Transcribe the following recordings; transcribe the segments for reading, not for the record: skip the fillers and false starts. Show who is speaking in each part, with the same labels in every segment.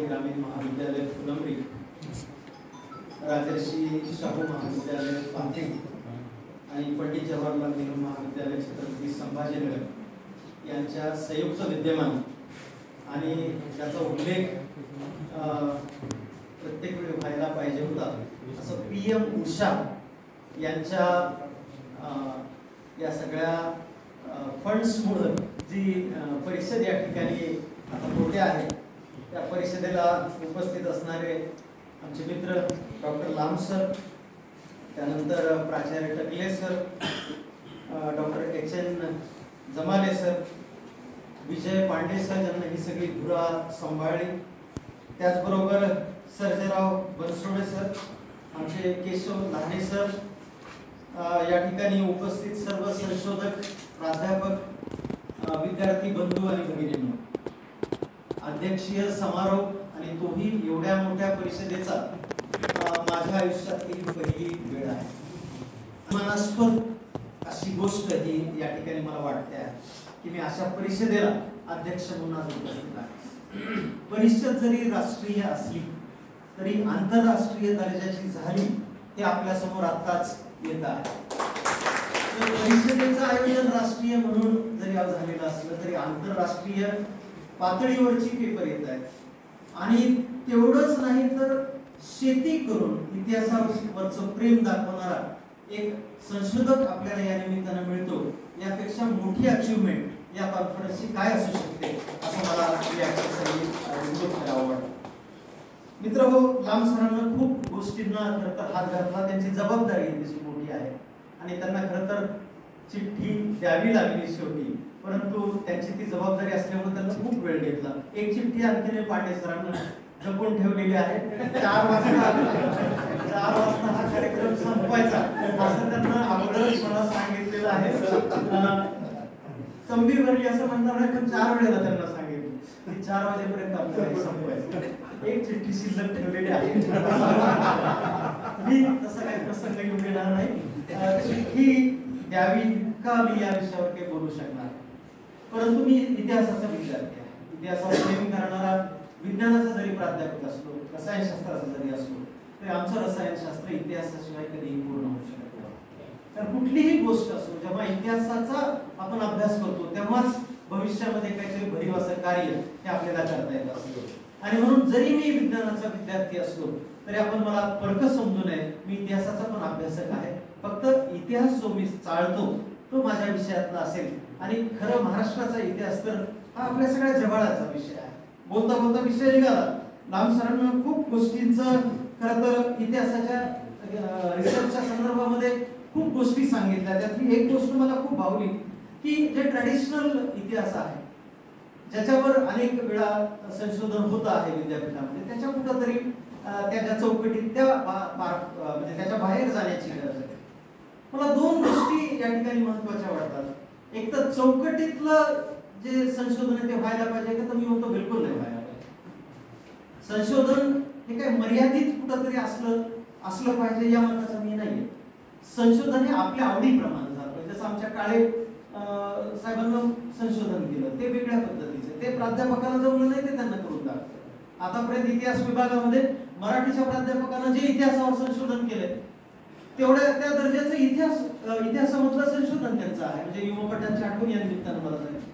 Speaker 1: ग्रामीण महाविद्यालय फुलंब्री, राजर्षी शाहू महाविद्यालय पाथरी आणि पंडित जवाहरलाल नेहरू महाविद्यालय छत्रपती संभाजीनगर यांच्या संयुक्त विद्यमान आणि त्याचा उल्लेख प्रत्येक वेळी व्हायला पाहिजे होता असं PM उषा यांच्या या सगळ्या फंड्समुळे जी परिषद या ठिकाणी आता होते आहे, त्या परिषदेला उपस्थित असणारे आमचे मित्र डॉक्टर लांब सर, त्यानंतर प्राचार्य Takle sir, doctor HN Jamale sir, Vijay Pande sir यांना ही सगळी धुरा सांभाळली, त्याचबरोबर सर्जेराव बनसोडे सर, आमचे केशव लहाने सर, या ठिकाणी उपस्थित सर्व संशोधक, प्राध्यापक, विद्यार्थी बंधू आणि भगिनींनो, अध्यक्षीय समारोह आणि तोही एवढ्या मोठ्या परिषदेचा माझ्या आयुष्यातली पहिली वेळ आहे. मनास्पद अशी गोष्ट ही या ठिकाणी मला वाटते आहे की मी अशा परिषदेला अध्यक्ष म्हणून आज उपस्थित आहे. परिषद जरी राष्ट्रीय असली तरी आंतरराष्ट्रीय दर्जाची झाली हे आपल्या समोर आताच येत आहे. परिषदेचं आयोजन राष्ट्रीय म्हणून जरी झालेलं असलं तरी आंतरराष्ट्रीय पातळीवरची पेपर येत आहेत आणि तेवढंच नाही तर शेती करून इतिहासावरचं प्रेम दाखवणारा एक संशोधक आपल्याला या निमित्तानं मिळतो. यापेक्षा मोठी अचीवमेंट या कॉन्फरन्सची काय असू शकते असं मला वाटतं. मित्र हो, लांब सरांना खूप गोष्टींना खरं हात घातला, त्यांची जबाबदारी तशी मोठी आहे आणि त्यांना खरं तर चिठ्ठी द्यावी लागली शेवटी, परंतु त्यांची ती जबाबदारी असल्यामुळे त्यांना खूप वेळ घेतला. एक चिठ्ठी आणखीन पांडे सरांना जपून ठेवलेली आहे. 4 वाजता हा कार्यक्रम संपवायचा असं त्यांना अगोदरच मला सांगितलेलं आहे. संभी भरली असं म्हणणार नाही, पण 4 वेळेला त्यांना सांगितलं की 4 वाजेपर्यंत आपल्याला संपवायचं. एक चिठ्ठी शिल्लक ठेवलेली आहे. मी तसा काही प्रसंग येऊ देणार नाही. चिठ्ठी द्यावी का मी या विषयावर काही बोलू शकणार, परंतु मी इतिहासाचा विद्यार्थी आहे. इतिहासावर प्रेम करणारा, विज्ञानाचा जरी प्राध्यापक असलो, रसायनशास्त्राचा जरी असलो तरी आमचं रसायनशास्त्र इतिहासाशिवाय कधीही पूर्ण होऊ शकत नाही. तर कुठलीही गोष्ट असो, जेव्हा इतिहासाचा आपण अभ्यास करतो तेव्हाच भविष्यामध्ये काहीतरी भरीव असं कार्य हे आपल्याला करता येत असतं. आणि म्हणून जरी मी विज्ञानाचा विद्यार्थी असलो तरी आपण मला फरक समजू नये, मी इतिहासाचा पण अभ्यासक आहे. फक्त इतिहास जो मी चालतो तो माझ्या विषयातला असेल आणि खरं महाराष्ट्राचा इतिहास तर हा आपल्या सगळ्या जवळचा विषय आहे. बोलता बोलता विषय निघाला. लांब सरांना खूप गोष्टींचं खरं तर इतिहासाच्या रिसर्चच्या संदर्भामध्ये खूप गोष्टी सांगितल्या. त्यातली एक गोष्ट मला खूप भावली की जे ट्रेडिशनल इतिहास आहे, ज्याच्यावर अनेक वेळा संशोधन होत आहे विद्यापीठामध्ये, त्याच्या कुठंतरी त्याच्या चौकटीत म्हणजे त्याच्या बाहेर जाण्याची गरज आहे. मला 2 गोष्टी या ठिकाणी महत्त्वाच्या वाटतात. एक तर चौकटीतलं जे संशोधन आहे ते व्हायला पाहिजे का, तर मी म्हणतो बिलकुल नाही व्हायला पाहिजे. संशोधन हे काय मर्यादित कुठंतरी असलं पाहिजे या मताचा मी नाहीये. संशोधन हे आपल्या आवडीप्रमाणे झालं. जसं आमच्या काळे साहेबांना संशोधन केलं ते वेगळ्या पद्धतीचे, ते प्राध्यापकाला जमलं नाही ते त्यांना करून दाखवलं. आतापर्यंत इतिहास विभागामध्ये मराठीच्या प्राध्यापकांना जे इतिहासावर संशोधन केले तेवढ्या त्या दर्जाचं इतिहासामधलं संशोधन त्यांचं आहे. म्हणजे युवपटांच्या आठवण या निमित्तानं मला सांगितलं.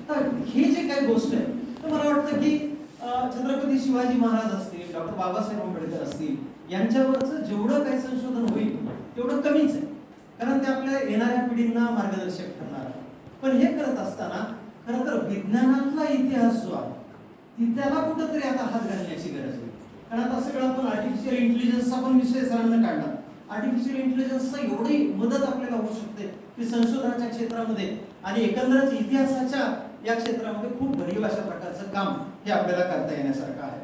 Speaker 1: तर हे जे काही गोष्ट आहे तर मला वाटतं की छत्रपती शिवाजी महाराज असतील, डॉक्टर बाबासाहेब आंबेडकर असतील, यांच्यावरचं जेवढं काही संशोधन होईल तेवढं कमीच आहे, कारण ते आपल्या येणाऱ्या पिढींना मार्गदर्शक ठरणार आहे. पण हे करत असताना खरं तर विज्ञानातला इतिहास जो आहे त्याला कुठंतरी आता हात घालण्याची गरज आहे. कारण आता सगळं आपण आर्टिफिशियल इंटेलिजन्सचा पण विषय सरांना काढला. आर्टिफिशियल इंटेलिजन्सचा एवढी मदत आपल्याला होऊ शकते की संशोधनाच्या क्षेत्रामध्ये आणि एकंदरच इतिहासाच्या या क्षेत्रामध्ये खूप भरीव अशा प्रकारचं काम हे आपल्याला करता येण्यासारखं आहे.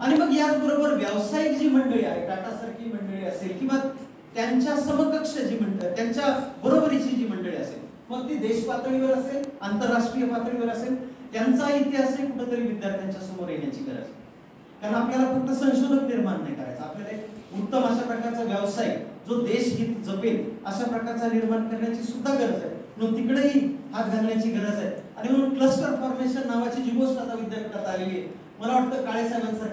Speaker 1: आणि मग याचबरोबर व्यावसायिक जी मंडळी आहे, टाटा सारखी मंडळी असेल किंवा त्यांच्या समकक्ष जी मंडळी, त्यांच्या बरोबरीची जी मंडळी असेल, मग ती देश पातळीवर असेल, आंतरराष्ट्रीय पातळीवर असेल, त्यांचा इतिहासही कुठेतरी विद्यार्थ्यांच्या समोर येण्याची गरज आहे. कारण आपल्याला फक्त संशोधक निर्माण नाही करायचं, आपल्याला एक उत्तम अशा प्रकारचा व्यवसाय जो देश हित जपेल अशा प्रकारचा निर्माण करण्याची सुद्धा गरज आहे. म्हणून तिकडेही हात घालण्याची गरज आहे. आणि म्हणून क्लस्टर फॉर्मेशन नावाची जी गोष्ट आता विद्यापीठात आलेली आहे, मला वाटतं काळे साहेबांसारखे